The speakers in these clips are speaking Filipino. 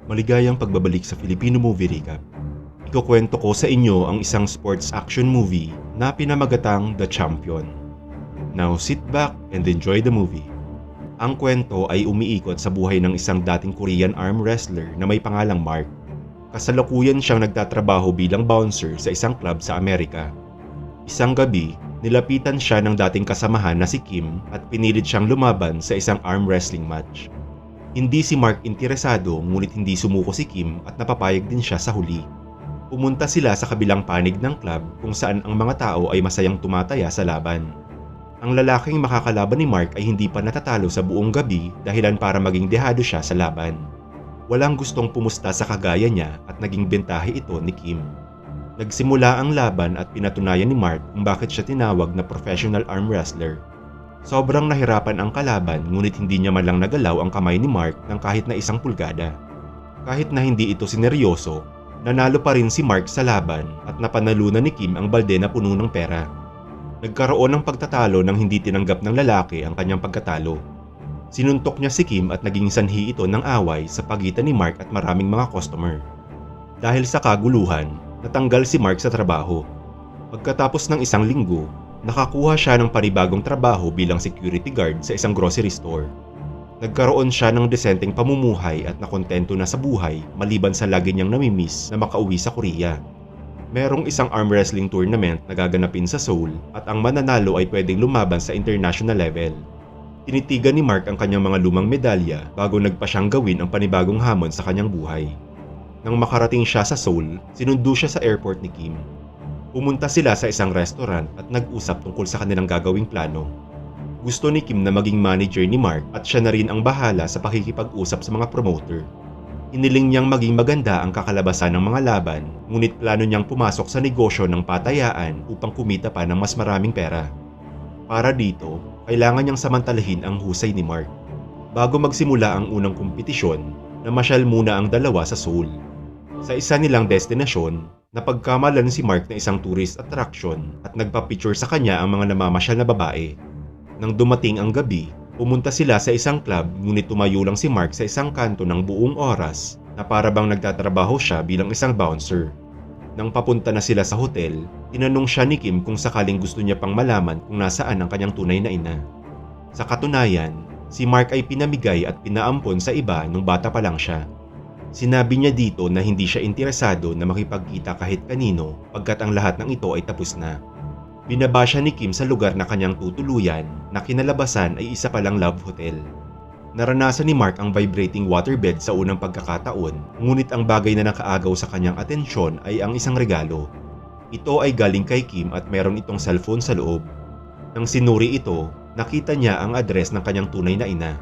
Maligayang pagbabalik sa Filipino Movie Recap. Ikukwento ko sa inyo ang isang sports action movie na pinamagatang The Champion. Now sit back and enjoy the movie. Ang kwento ay umiikot sa buhay ng isang dating Korean arm wrestler na may pangalang Mark. Kasalukuyan siyang nagtatrabaho bilang bouncer sa isang club sa Amerika. Isang gabi, nilapitan siya ng dating kasamahan na si Kim at pinilit siyang lumaban sa isang arm wrestling match. Hindi si Mark interesado ngunit hindi sumuko si Kim at napapayag din siya sa huli. Pumunta sila sa kabilang panig ng club kung saan ang mga tao ay masayang tumataya sa laban. Ang lalaking makakalaban ni Mark ay hindi pa natatalo sa buong gabi dahilan para maging dehado siya sa laban. Walang gustong pumusta sa kagaya niya at naging bentahe ito ni Kim. Nagsimula ang laban at pinatunayan ni Mark kung bakit siya tinawag na professional arm wrestler. Sobrang nahirapan ang kalaban ngunit hindi niya man lang nagalaw ang kamay ni Mark ng kahit na 1 pulgada. Kahit na hindi ito sineryoso, nanalo pa rin si Mark sa laban at napanalunan ni Kim ang balde na puno ng pera. Nagkaroon ng pagtatalo nang hindi tinanggap ng lalaki ang kanyang pagkatalo. Sinuntok niya si Kim at naging sanhi ito ng away sa pagitan ni Mark at maraming mga customer. Dahil sa kaguluhan, natanggal si Mark sa trabaho. Pagkatapos ng 1 linggo, nakakuha siya ng panibagong trabaho bilang security guard sa isang grocery store. Nagkaroon siya ng desenteng pamumuhay at nakontento na sa buhay maliban sa lagi niyang namimiss na makauwi sa Korea. Merong isang arm wrestling tournament na gaganapin sa Seoul at ang mananalo ay pwedeng lumaban sa international level. Tinitigan ni Mark ang kanyang mga lumang medalya bago nagpa siyang gawin ang panibagong hamon sa kanyang buhay. Nang makarating siya sa Seoul, sinundo siya sa airport ni Kim. Pumunta sila sa isang restaurant at nag-usap tungkol sa kanilang gagawing plano. Gusto ni Kim na maging manager ni Mark at siya na rin ang bahala sa pakikipag-usap sa mga promoter. Iniling niyang maging maganda ang kakalabasan ng mga laban, ngunit plano niyang pumasok sa negosyo ng patayaan upang kumita pa ng mas maraming pera. Para dito, kailangan niyang samantalahin ang husay ni Mark. Bago magsimula ang unang kompetisyon, namasyal muna ang dalawa sa Seoul. Sa isa nilang destinasyon, napagkamalan si Mark na isang tourist attraction at nagpa-picture sa kanya ang mga namamasyal na babae. Nang dumating ang gabi, pumunta sila sa isang club ngunit tumayo lang si Mark sa isang kanto ng buong oras na para bang nagtatrabaho siya bilang isang bouncer. Nang papunta na sila sa hotel, tinanong siya ni Kim kung sakaling gusto niya pang malaman kung nasaan ang kanyang tunay na ina. Sa katunayan, si Mark ay pinamigay at pinaampon sa iba nung bata pa lang siya. Sinabi niya dito na hindi siya interesado na makipagkita kahit kanino pagkat ang lahat ng ito ay tapos na. Binaba siya ni Kim sa lugar na kanyang tutuluyan na kinalabasan ay isa palang love hotel. Naranasan ni Mark ang vibrating waterbed sa unang pagkakataon, ngunit ang bagay na nakaagaw sa kanyang atensyon ay ang isang regalo. Ito ay galing kay Kim at meron itong cellphone sa loob. Nang sinuri ito, nakita niya ang address ng kanyang tunay na ina.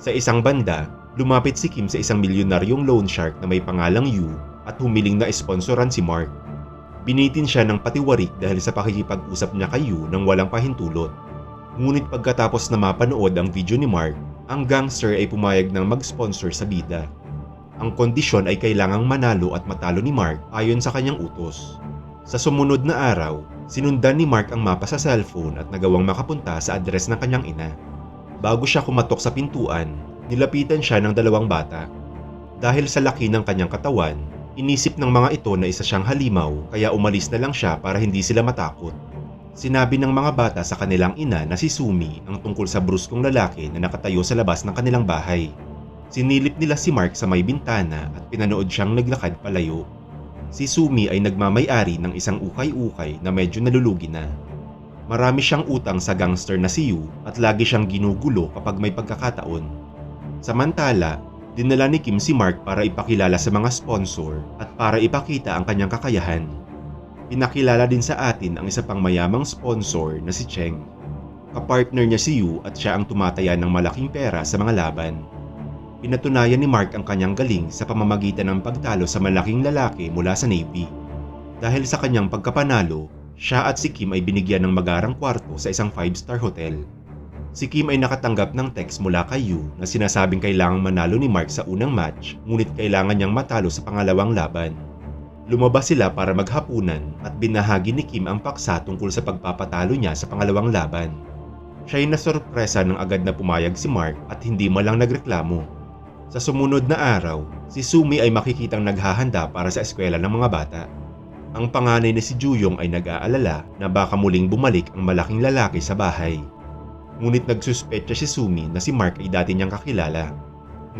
Sa isang banda, lumapit si Kim sa isang milyonaryong loan shark na may pangalang Yu at humiling na sponsoran si Mark. Binitin siya ng patiwarik dahil sa pakikipag-usap niya kay Yu nang walang pahintulot. Ngunit pagkatapos na mapanood ang video ni Mark, ang gangster ay pumayag ng mag-sponsor sa bida. Ang kondisyon ay kailangang manalo at matalo ni Mark ayon sa kanyang utos. Sa sumunod na araw, sinundan ni Mark ang mapa sa cellphone at nagawang makapunta sa address ng kanyang ina. Bago siya kumatok sa pintuan, nilapitan siya ng 2 bata. Dahil sa laki ng kanyang katawan, inisip ng mga ito na isa siyang halimaw kaya umalis na lang siya para hindi sila matakot. Sinabi ng mga bata sa kanilang ina na si Sumi ang tungkol sa bruskong lalaki na nakatayo sa labas ng kanilang bahay. Sinilip nila si Mark sa may bintana at pinanood siyang naglakad palayo. Si Sumi ay nagmamay-ari ng isang ukay-ukay na medyo nalulugi na. Marami siyang utang sa gangster na si Yu at lagi siyang ginugulo kapag may pagkakataon. Samantala, dinala ni Kim si Mark para ipakilala sa mga sponsor at para ipakita ang kanyang kakayahan. Pinakilala din sa atin ang isa pang mayamang sponsor na si Cheng. Kapartner niya si Yu at siya ang tumataya ng malaking pera sa mga laban. Pinatunayan ni Mark ang kanyang galing sa pamamagitan ng pagtalo sa malaking lalaki mula sa Navy. Dahil sa kanyang pagkapanalo, siya at si Kim ay binigyan ng magarang kwarto sa isang 5-star hotel. Si Kim ay nakatanggap ng text mula kay Yu na sinasabing kailangang manalo ni Mark sa unang match ngunit kailangan niyang matalo sa pangalawang laban. Lumabas sila para maghapunan at binahagi ni Kim ang paksa tungkol sa pagpapatalo niya sa pangalawang laban. Siya ay nasorpresa nang agad na pumayag si Mark at hindi man lang nagreklamo. Sa sumunod na araw, si Sumi ay makikitang naghahanda para sa eskwela ng mga bata. Ang panganay na si Juyong ay nag-aalala na baka muling bumalik ang malaking lalaki sa bahay. Ngunit nagsuspetsa si Sumi na si Mark ay dati niyang kakilala.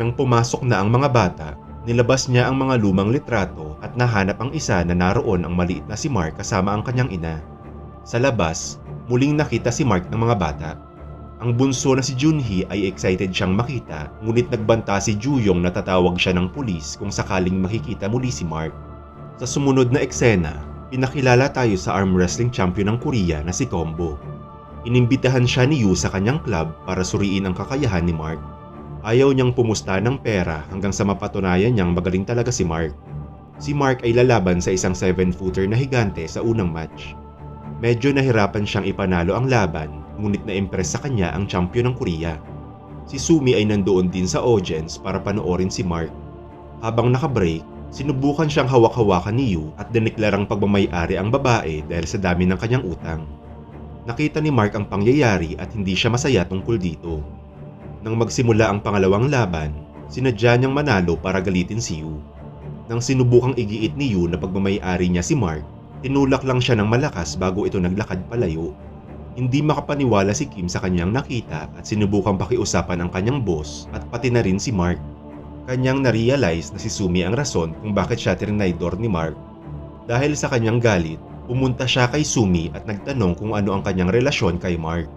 Nang pumasok na ang mga bata, nilabas niya ang mga lumang litrato at nahanap ang isa na naroon ang maliit na si Mark kasama ang kanyang ina. Sa labas, muling nakita si Mark ng mga bata. Ang bunso na si Junhee ay excited siyang makita, ngunit nagbanta si Juyong na tatawag siya ng pulis kung sakaling makikita muli si Mark. Sa sumunod na eksena, pinakilala tayo sa arm wrestling champion ng Korea na si Combo. Inimbitahan siya ni Yu sa kanyang club para suriin ang kakayahan ni Mark. Ayaw niyang pumusta ng pera hanggang sa mapatunayan niyang magaling talaga si Mark. Si Mark ay lalaban sa isang 7-footer na higante sa unang match. Medyo nahirapan siyang ipanalo ang laban, ngunit na-impress sa kanya ang champion ng Korea. Si Sumi ay nandoon din sa audience para panoorin si Mark. Habang nakabreak, sinubukan siyang hawak-hawakan ni Yu at diniklarang pagmamay-ari ang babae dahil sa dami ng kanyang utang. Nakita ni Mark ang pangyayari at hindi siya masaya tungkol dito. Nang magsimula ang pangalawang laban, sinadya niyang manalo para galitin si Yu. Nang sinubukang igiit ni Yu na pagmamay-ari niya si Mark, tinulak lang siya ng malakas bago ito naglakad palayo. Hindi makapaniwala si Kim sa kanyang nakita at sinubukang pakiusapan ang kanyang boss at pati na rin si Mark. Kanyang na-realize na si Sumi ang rason kung bakit siya trinaydor ni Mark. Dahil sa kanyang galit, pumunta siya kay Sumi at nagtanong kung ano ang kanyang relasyon kay Mark.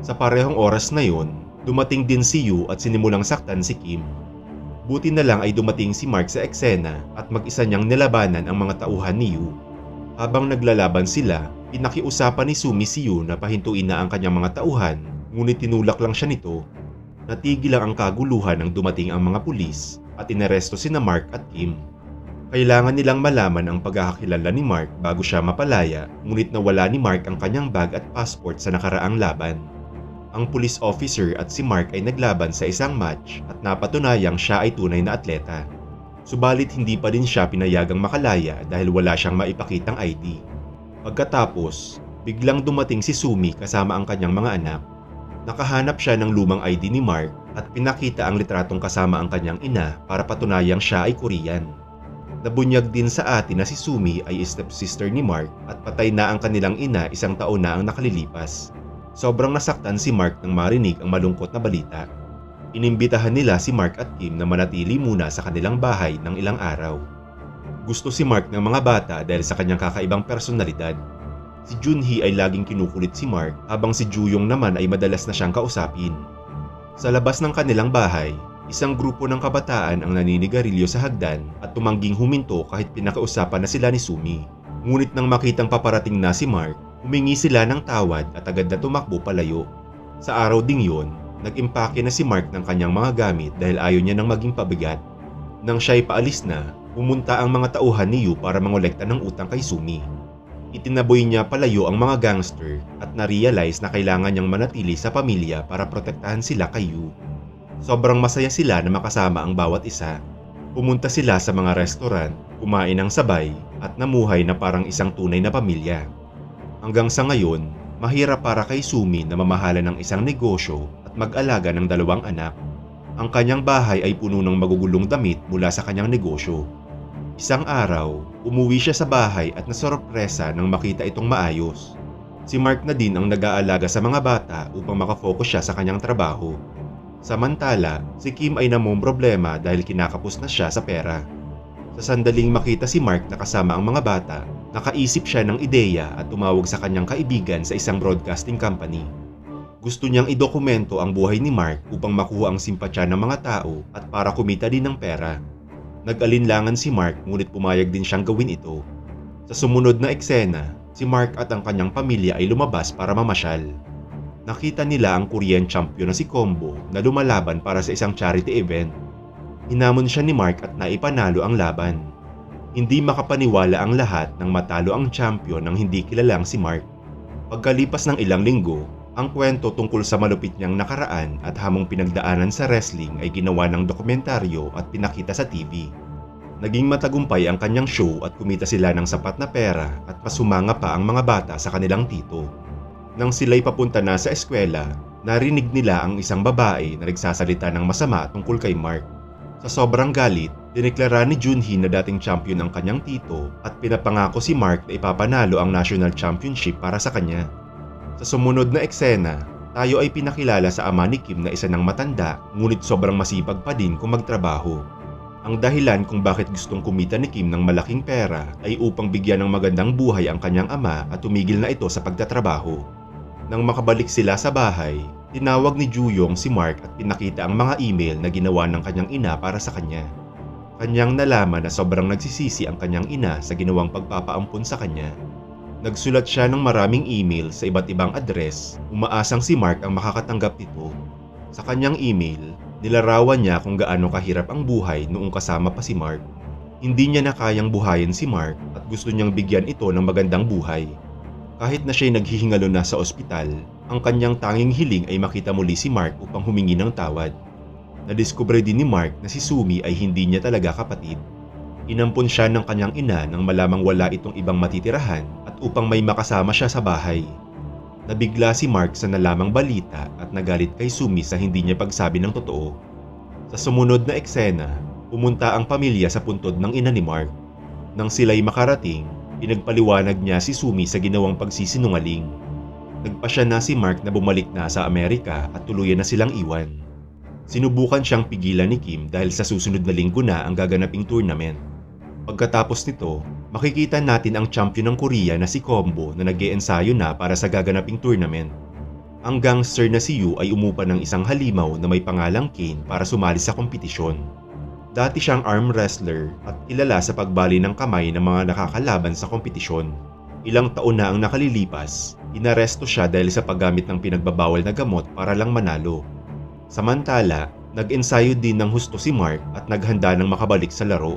Sa parehong oras na yon, dumating din si Yu at sinimulang saktan si Kim. Buti na lang ay dumating si Mark sa eksena at mag-isa niyang nilabanan ang mga tauhan ni Yu. Habang naglalaban sila, pinakiusapan ni Sumi si Yu na pahintuin na ang kanyang mga tauhan, ngunit tinulak lang siya nito. Natigil lang ang kaguluhan nang dumating ang mga pulis at inaresto sina Mark at Kim. Kailangan nilang malaman ang pagkakakilala ni Mark bago siya mapalaya, ngunit nawala ni Mark ang kanyang bag at passport sa nakaraang laban. Ang police officer at si Mark ay naglaban sa isang match at napatunayang siya ay tunay na atleta. Subalit hindi pa rin siya pinayagang makalaya dahil wala siyang maipakitang ID. Pagkatapos, biglang dumating si Sumi kasama ang kanyang mga anak. Nakahanap siya ng lumang ID ni Mark at pinakita ang litratong kasama ang kanyang ina para patunayang siya ay Korean. Nabunyag din sa atin na si Sumi ay stepsister ni Mark at patay na ang kanilang ina isang taon na ang nakalilipas. Sobrang nasaktan si Mark nang marinig ang malungkot na balita. Inimbitahan nila si Mark at Kim na manatili muna sa kanilang bahay ng ilang araw. Gusto si Mark ng mga bata dahil sa kanyang kakaibang personalidad. Si Junhee ay laging kinukulit si Mark habang si Juyong naman ay madalas na siyang kausapin. Sa labas ng kanilang bahay, isang grupo ng kabataan ang naninigarilyo sa hagdan at tumangging huminto kahit pinakausapan na sila ni Sumi. Ngunit nang makitang paparating na si Mark, humingi sila ng tawad at agad na tumakbo palayo. Sa araw ding yon, nag-impake na si Mark ng kanyang mga gamit dahil ayaw niya nang maging pabigat. Nang siya'y paalis na, pumunta ang mga tauhan ni Yu para mangolekta ng utang kay Sumi. Itinaboy niya palayo ang mga gangster at na-realize na kailangan niyang manatili sa pamilya para protektahan sila kay Yu. Sobrang masaya sila na makasama ang bawat isa. Pumunta sila sa mga restaurant, kumain ng sabay at namuhay na parang isang tunay na pamilya. Hanggang sa ngayon, mahirap para kay Sumi na mamahalan ng isang negosyo at mag-alaga ng 2 anak. Ang kanyang bahay ay puno ng magugulong damit mula sa kanyang negosyo. Isang araw, umuwi siya sa bahay at nasorpresa nang makita itong maayos. Si Mark na din ang nag-aalaga sa mga bata upang makafocus siya sa kanyang trabaho. Samantala, si Kim ay namomroblema dahil kinakapos na siya sa pera. Sa sandaling makita si Mark na kasama ang mga bata, nakaisip siya ng ideya at tumawag sa kanyang kaibigan sa isang broadcasting company. Gusto niyang idokumento ang buhay ni Mark upang makuha ang simpatya ng mga tao at para kumita din ng pera. Nag-alinlangan si Mark ngunit pumayag din siyang gawin ito. Sa sumunod na eksena, si Mark at ang kanyang pamilya ay lumabas para mamasyal. Nakita nila ang Korean champion na si Combo na lumalaban para sa isang charity event. Hinamon siya ni Mark at naipanalo ang laban. Hindi makapaniwala ang lahat nang matalo ang champion ng hindi kilalang si Mark. Pagkalipas ng ilang linggo, ang kwento tungkol sa malupit niyang nakaraan at hamong pinagdaanan sa wrestling ay ginawa ng dokumentaryo at pinakita sa TV. Naging matagumpay ang kanyang show at kumita sila ng sapat na pera at pasumanga pa ang mga bata sa kanilang tito. Nang sila'y papunta na sa eskwela, narinig nila ang isang babae na nagsasalita ng masama tungkol kay Mark. Sa sobrang galit, dineklara ni Junhee na dating champion ang kanyang tito at pinapangako si Mark na ipapanalo ang national championship para sa kanya. Sa sumunod na eksena, tayo ay pinakilala sa ama ni Kim na isa ng matanda ngunit sobrang masipag pa din kung magtrabaho. Ang dahilan kung bakit gustong kumita ni Kim ng malaking pera ay upang bigyan ng magandang buhay ang kanyang ama at tumigil na ito sa pagtatrabaho. Nang makabalik sila sa bahay, tinawag ni Juyong si Mark at pinakita ang mga email na ginawa ng kanyang ina para sa kanya. Kanyang nalaman na sobrang nagsisisi ang kanyang ina sa ginawang pagpapaampun sa kanya. Nagsulat siya ng maraming email sa iba't ibang address, umaasang si Mark ang makakatanggap nito. Sa kanyang email, nilarawan niya kung gaano kahirap ang buhay noong kasama pa si Mark. Hindi niya na kayang buhayin si Mark at gusto niyang bigyan ito ng magandang buhay. Kahit na siya'y naghihingalo na sa ospital, ang kanyang tanging hiling ay makita muli si Mark upang humingi ng tawad. Nadiskubre din ni Mark na si Sumi ay hindi niya talaga kapatid. Inampun siya ng kanyang ina nang malamang wala itong ibang matitirahan at upang may makasama siya sa bahay. Nabigla si Mark sa nalamang balita at nagalit kay Sumi sa hindi niya pagsabi ng totoo. Sa sumunod na eksena, pumunta ang pamilya sa puntod ng ina ni Mark. Nang sila'y makarating, pinagpaliwanag niya si Sumi sa ginawang pagsisinungaling. Nagpasya na si Mark na bumalik na sa Amerika at tuluyan na silang iwan. Sinubukan siyang pigilan ni Kim dahil sa susunod na linggo na ang gaganaping tournament. Pagkatapos nito, makikita natin ang champion ng Korea na si Combo na nag-iensayo na para sa gaganaping tournament. Ang gangster na si Yu ay umupa ng isang halimaw na may pangalang Kane para sumali sa kompetisyon. Dati siyang arm wrestler at kilala sa pagbali ng kamay ng mga nakakalaban sa kompetisyon. Ilang taon na ang nakalilipas, inaresto siya dahil sa paggamit ng pinagbabawal na gamot para lang manalo. Samantala, nag-ensayo din ng husto si Mark at naghanda ng makabalik sa laro.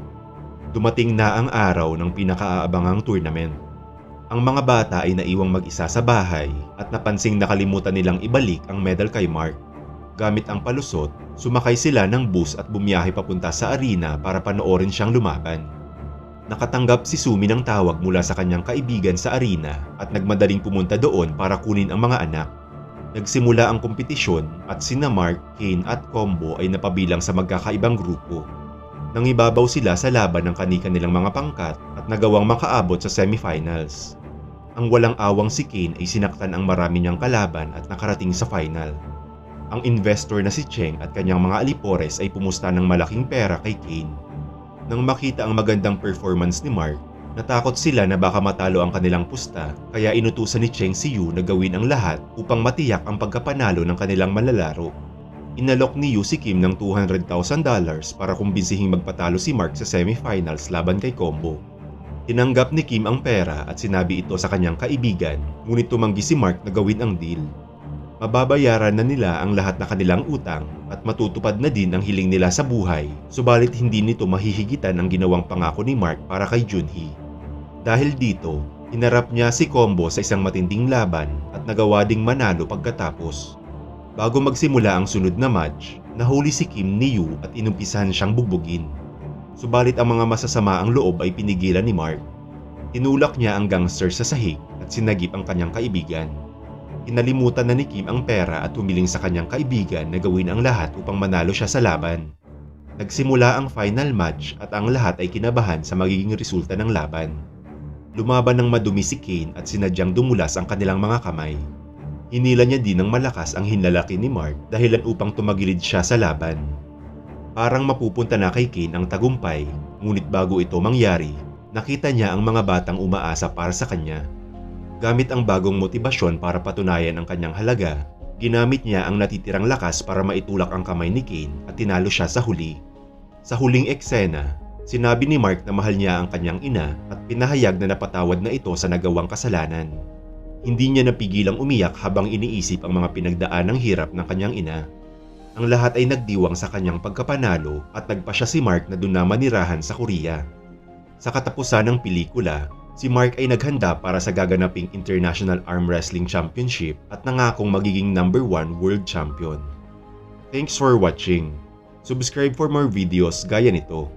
Dumating na ang araw ng pinakaaabangang tournament. Ang mga bata ay naiwang mag-isa sa bahay at napansing nakalimutan nilang ibalik ang medal kay Mark. Gamit ang palusot, sumakay sila ng bus at bumiyahe papunta sa arena para panoorin siyang lumaban. Nakatanggap si Sumi ng tawag mula sa kanyang kaibigan sa arena at nagmadaling pumunta doon para kunin ang mga anak. Nagsimula ang kompetisyon at sina Mark, Kane at Combo ay napabilang sa magkakaibang grupo. Nangibabaw sila sa laban ng kani-kanilang mga pangkat at nagawang makaabot sa semifinals. Ang walang awang si Kane ay sinaktan ang marami niyang kalaban at nakarating sa final. Ang investor na si Cheng at kanyang mga alipores ay pumusta ng malaking pera kay Kane. Nang makita ang magandang performance ni Mark, natakot sila na baka matalo ang kanilang pusta kaya inutusan ni Cheng si Yu na gawin ang lahat upang matiyak ang pagkapanalo ng kanilang manlalaro. Inalok ni Yu si Kim ng $200,000 para kumbisihing magpatalo si Mark sa semifinals laban kay Combo. Tinanggap ni Kim ang pera at sinabi ito sa kanyang kaibigan, ngunit tumanggi si Mark na gawin ang deal. Mababayaran na nila ang lahat na kanilang utang at matutupad na din ang hiling nila sa buhay, subalit hindi nito mahihigitan ang ginawang pangako ni Mark para kay Junhee. Dahil dito, hinarap niya si Combo sa isang matinding laban at nagawa ding manalo pagkatapos. Bago magsimula ang sunod na match, nahuli si Kim ni Yu at inumpisahan siyang bugbugin. Subalit ang mga masasama ang loob ay pinigilan ni Mark. Tinulak niya ang gangster sa sahig at sinagip ang kanyang kaibigan. Kinalimutan na ni Kim ang pera at humiling sa kanyang kaibigan na gawin ang lahat upang manalo siya sa laban. Nagsimula ang final match at ang lahat ay kinabahan sa magiging resulta ng laban. Lumaban ng madumi si Kane at sinadyang dumulas ang kanilang mga kamay. Hinila niya din ng malakas ang hinlalaki ni Mark dahilan upang tumagilid siya sa laban. Parang mapupunta na kay Kane ang tagumpay, ngunit bago ito mangyari, nakita niya ang mga batang umaasa para sa kanya. Gamit ang bagong motibasyon para patunayan ang kanyang halaga, ginamit niya ang natitirang lakas para maitulak ang kamay ni Kane at tinalo siya sa huli. Sa huling eksena, sinabi ni Mark na mahal niya ang kanyang ina at pinahayag na napatawad na ito sa nagawang kasalanan. Hindi niya napigilang umiyak habang iniisip ang mga pinagdaan ng hirap ng kanyang ina. Ang lahat ay nagdiwang sa kanyang pagkapanalo at nagpasya si Mark na doon na manirahan sa Korea. Sa katapusan ng pelikula, si Mark ay naghanda para sa gaganaping International Arm Wrestling Championship at nangakong magiging #1 World Champion. Thanks for watching. Subscribe for more videos gaya nito.